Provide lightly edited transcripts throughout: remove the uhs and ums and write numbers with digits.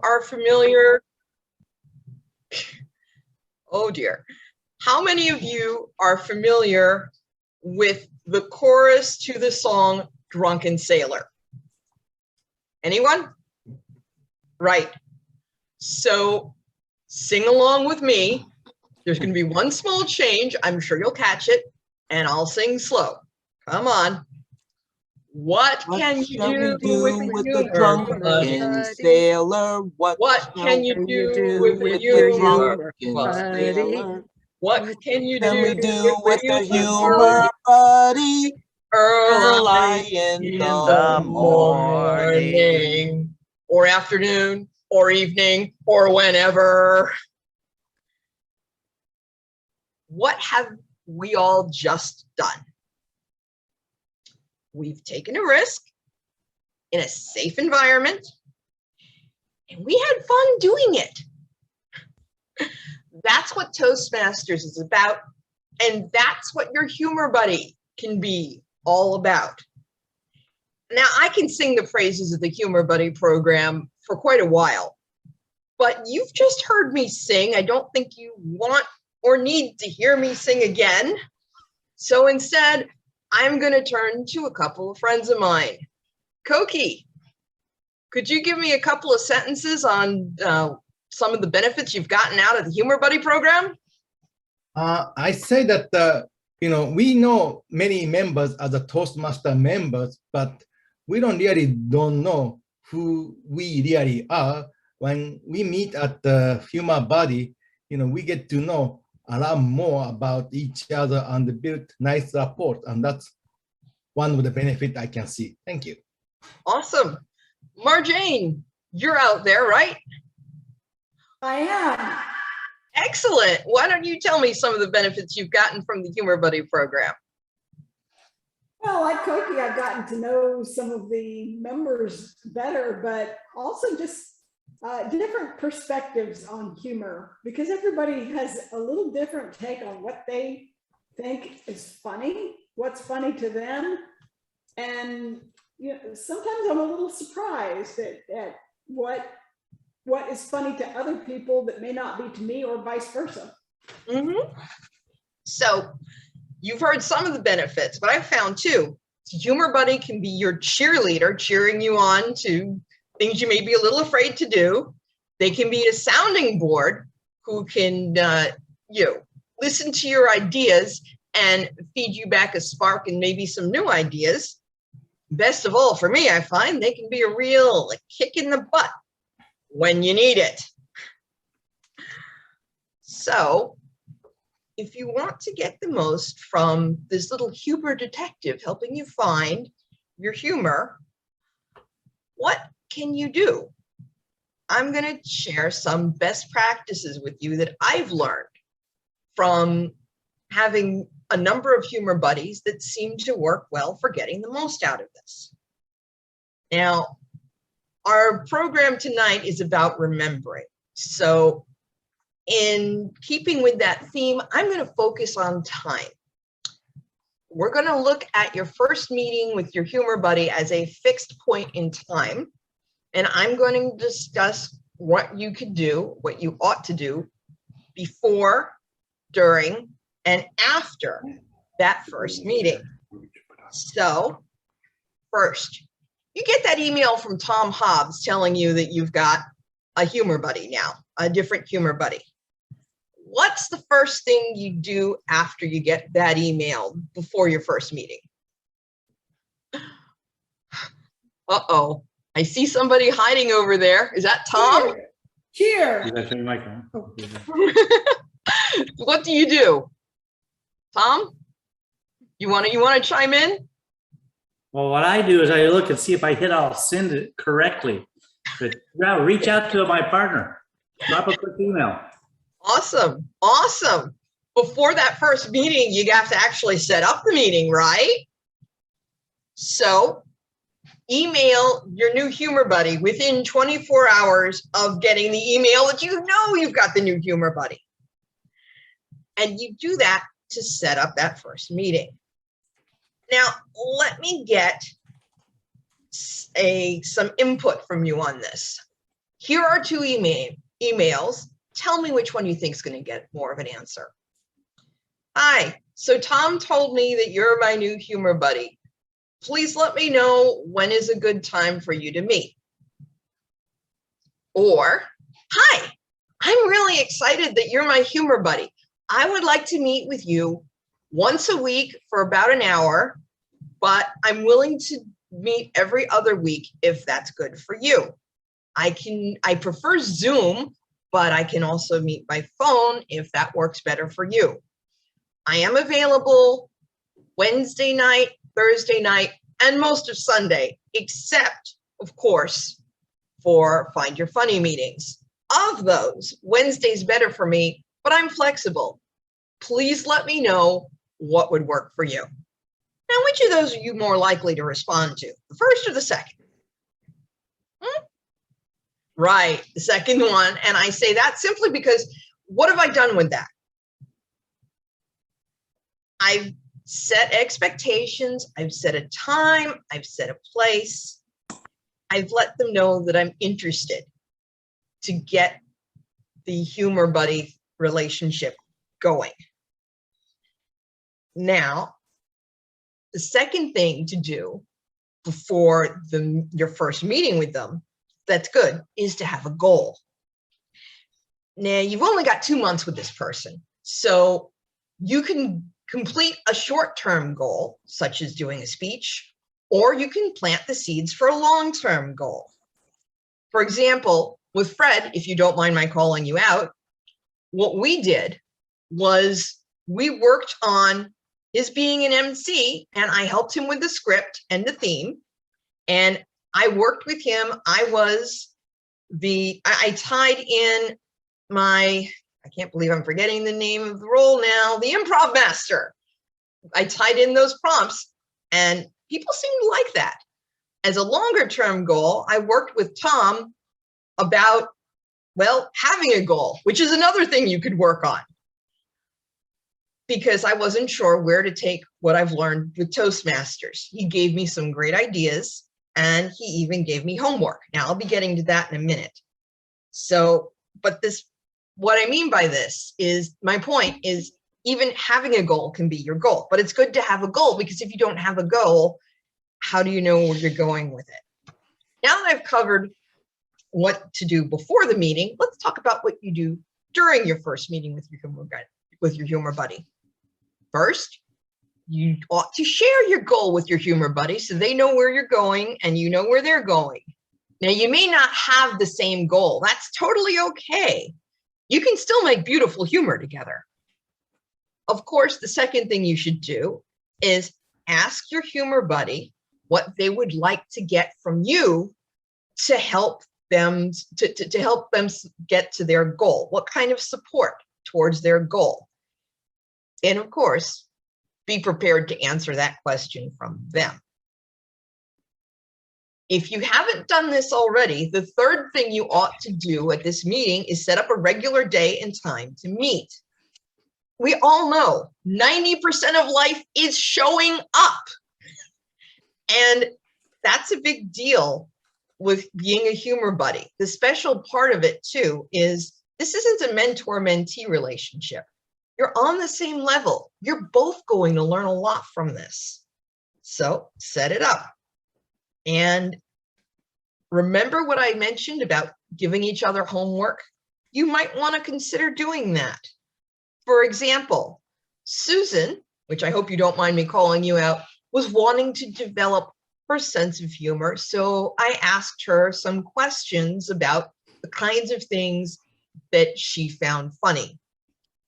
are familiar? Oh dear. How many of you are familiar with the chorus to the song Drunken Sailor? Anyone? Right. So sing along with me. There's going to be one small change. I'm sure you'll catch it, and I'll sing slow. Come on. What can you do with the drunken sailor? What can you do with the humor buddy? What can you do with the humor buddy? Early in the morning, or afternoon, or evening, or whenever. What have we all just done? We've taken a risk in a safe environment, and we had fun doing it. That's what Toastmasters is about, and that's what your humor buddy can be all about. Now, I can sing the praises of the Humor Buddy program for quite a while, but you've just heard me sing. I don't think you want or need to hear me sing again. So instead, I'm going to turn to a couple of friends of mine. Koki, could you give me a couple of sentences on some of the benefits you've gotten out of the Humor Buddy program? I say that, we know many members as a Toastmaster members, but we don't know who we really are. When we meet at the Humor Buddy, we get to know a lot more about each other and build nice rapport, and that's one of the benefits I can see. Thank you. Awesome. Marjane, you're out there, right? I am. Excellent. Why don't you tell me some of the benefits you've gotten from the Humor Buddy program? Well, like Koki, I've gotten to know some of the members better, but also just different perspectives on humor, because everybody has a little different take on what they think is funny, what's funny to them. And sometimes I'm a little surprised at what is funny to other people that may not be to me, or vice versa. So you've heard some of the benefits, but I've found too, Humor Buddy can be your cheerleader, cheering you on to things you may be a little afraid to do. They can be a sounding board who can listen to your ideas and feed you back a spark and maybe some new ideas. Best of all, for me, I find they can be a real kick in the butt when you need it. So if you want to get the most from this little humor detective helping you find your humor, what can you do? I'm going to share some best practices with you that I've learned from having a number of humor buddies that seem to work well for getting the most out of this. Now, our program tonight is about remembering. So in keeping with that theme, I'm going to focus on time. We're going to look at your first meeting with your humor buddy as a fixed point in time. And I'm going to discuss what you could do, what you ought to do before, during, and after that first meeting. So first, you get that email from Tom Hobbs telling you that you've got a humor buddy now, a different humor buddy. What's the first thing you do after you get that email before your first meeting? Uh-oh, I see somebody hiding over there. Is that Tom? Cheer. What do you do? Tom, you want to chime in? Well, what I do is I look and see if I hit I'll send it correctly. But yeah, reach out to my partner. Drop a quick email. Awesome. Awesome. Before that first meeting, you have to actually set up the meeting, right? So email your new humor buddy within 24 hours of getting the email that you know you've got the new humor buddy. And you do that to set up that first meeting. Now, let me get some input from you on this. Here are two emails. Tell me which one you think is going to get more of an answer. Hi, so Tom told me that you're my new humor buddy. Please let me know when is a good time for you to meet. Or, hi, I'm really excited that you're my humor buddy. I would like to meet with you once a week for about an hour, but I'm willing to meet every other week if that's good for you. I prefer Zoom, but I can also meet by phone if that works better for you. I am available Wednesday night, Thursday night, and most of Sunday, except, of course, for Find Your Funny meetings. Of those, Wednesday's better for me, but I'm flexible. Please let me know what would work for you. Now, which of those are you more likely to respond to, the first or the second? Right, the second one. And I say that simply because what have I done with that? I've set expectations, I've set a time, I've set a place. I've let them know that I'm interested to get the humor buddy relationship going. Now, the second thing to do before your first meeting with them, that's good, is to have a goal. Now, you've only got 2 months with this person, so you can complete a short-term goal, such as doing a speech, or you can plant the seeds for a long-term goal. For example, with Fred, if you don't mind my calling you out, what we did was we worked on his being an MC, and I helped him with the script and the theme, and I worked with him. I tied in I can't believe I'm forgetting the name of the role now, the improv master. I tied in those prompts and people seem to like that. As a longer term goal, I worked with Tom about, well, having a goal, which is another thing you could work on, because I wasn't sure where to take what I've learned with Toastmasters. He gave me some great ideas and he even gave me homework. Now I'll be getting to that in a minute. So, but what I mean by this is, my point is, even having a goal can be your goal, but it's good to have a goal, because if you don't have a goal, how do you know where you're going with it? Now that I've covered what to do before the meeting, let's talk about what you do during your first meeting with your humor buddy. First, you ought to share your goal with your humor buddy so they know where you're going and you know where they're going. Now, you may not have the same goal. That's totally okay. You can still make beautiful humor together. Of course, the second thing you should do is ask your humor buddy what they would like to get from you to help them get to their goal. What kind of support towards their goal? And of course, be prepared to answer that question from them. If you haven't done this already, the third thing you ought to do at this meeting is set up a regular day and time to meet. We all know 90% of life is showing up. And that's a big deal with being a humor buddy. The special part of it too is this isn't a mentor-mentee relationship. You're on the same level. You're both going to learn a lot from this. So set it up. And remember what I mentioned about giving each other homework? You might want to consider doing that. For example, Susan, which I hope you don't mind me calling you out, was wanting to develop her sense of humor. So I asked her some questions about the kinds of things that she found funny.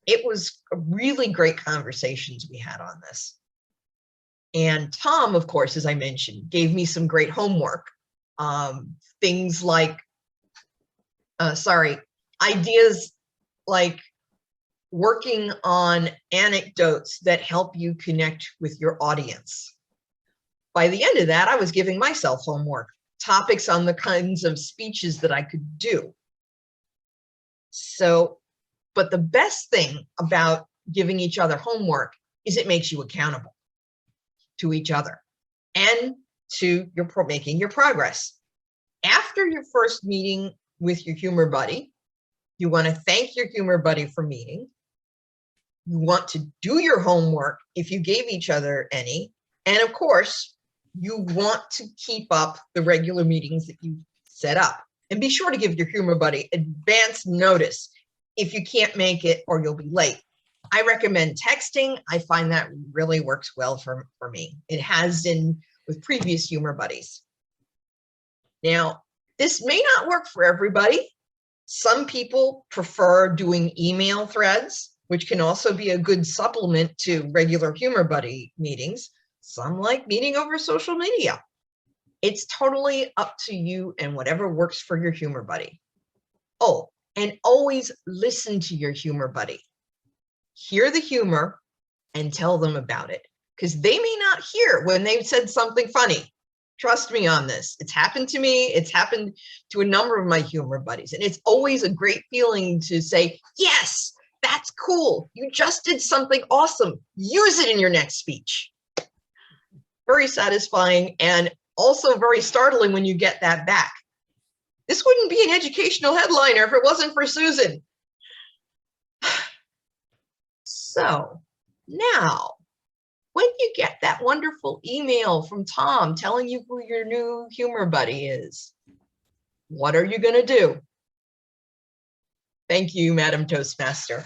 It was really great conversations we had on this. And Tom, of course, as I mentioned, gave me some great homework. Things like, ideas like working on anecdotes that help you connect with your audience. By the end of that, I was giving myself homework, topics on the kinds of speeches that I could do. So, but the best thing about giving each other homework is it makes you accountable to each other and to making your progress. After your first meeting with your humor buddy. You want to thank your humor buddy for meeting. You want to do your homework if you gave each other any. And of course, you want to keep up the regular meetings that you set up. And be sure to give your humor buddy advance notice if you can't make it or you'll be late. I recommend texting. I find that really works well for me. It has with previous humor buddies. Now, this may not work for everybody. Some people prefer doing email threads, which can also be a good supplement to regular humor buddy meetings. Some like meeting over social media. It's totally up to you and whatever works for your humor buddy. Oh, and always listen to your humor buddy. Hear the humor and tell them about it, because they may not hear when they've said something funny. Trust me on this. It's happened to me. It's happened to a number of my humor buddies. And it's always a great feeling to say, yes, that's cool. You just did something awesome. Use it in your next speech. Very satisfying and also very startling when you get that back. This wouldn't be an educational headliner if it wasn't for Susan. So now, when you get that wonderful email from Tom telling you who your new humor buddy is, what are you going to do? Thank you, Madam Toastmaster.